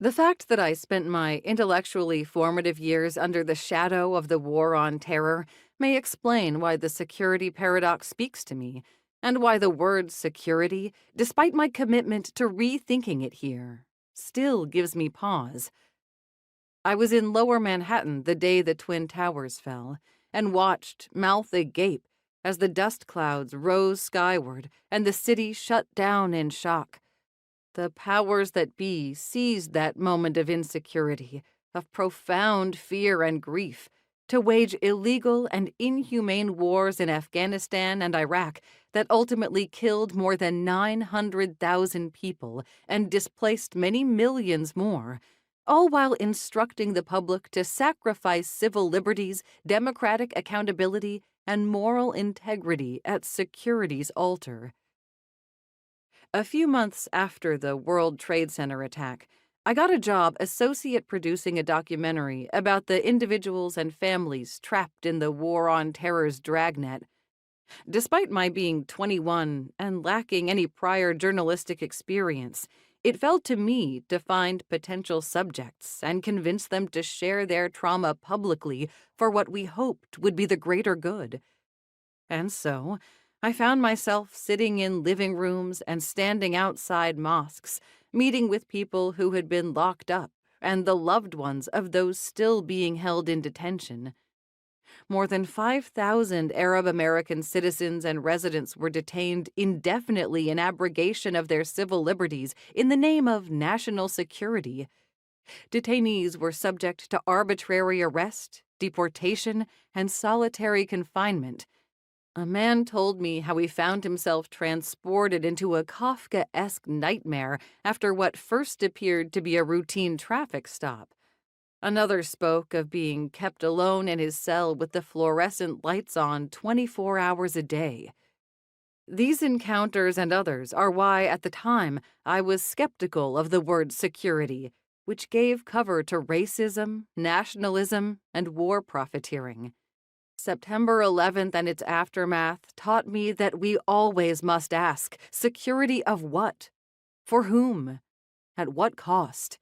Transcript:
The fact that I spent my intellectually formative years under the shadow of the War on Terror may explain why the security paradox speaks to me, and why the word security, despite my commitment to rethinking it here, still gives me pause. I was in Lower Manhattan the day the Twin Towers fell, and watched, mouth agape, as the dust clouds rose skyward and the city shut down in shock. The powers that be seized that moment of insecurity, of profound fear and grief, to wage illegal and inhumane wars in Afghanistan and Iraq that ultimately killed more than 900,000 people and displaced many millions more, all while instructing the public to sacrifice civil liberties, democratic accountability, and moral integrity at security's altar. A few months after the World Trade Center attack, I got a job associate producing a documentary about the individuals and families trapped in the War on Terror's dragnet. Despite my being 21 and lacking any prior journalistic experience, it fell to me to find potential subjects and convince them to share their trauma publicly for what we hoped would be the greater good. And so, I found myself sitting in living rooms and standing outside mosques, meeting with people who had been locked up and the loved ones of those still being held in detention. More than 5,000 Arab American citizens and residents were detained indefinitely in abrogation of their civil liberties in the name of national security. Detainees were subject to arbitrary arrest, deportation, and solitary confinement. A man told me how he found himself transported into a Kafkaesque nightmare after what first appeared to be a routine traffic stop. Another spoke of being kept alone in his cell with the fluorescent lights on 24 hours a day. These encounters and others are why, at the time, I was skeptical of the word security, which gave cover to racism, nationalism, and war profiteering. September 11th and its aftermath taught me that we always must ask, security of what? For whom? At what cost?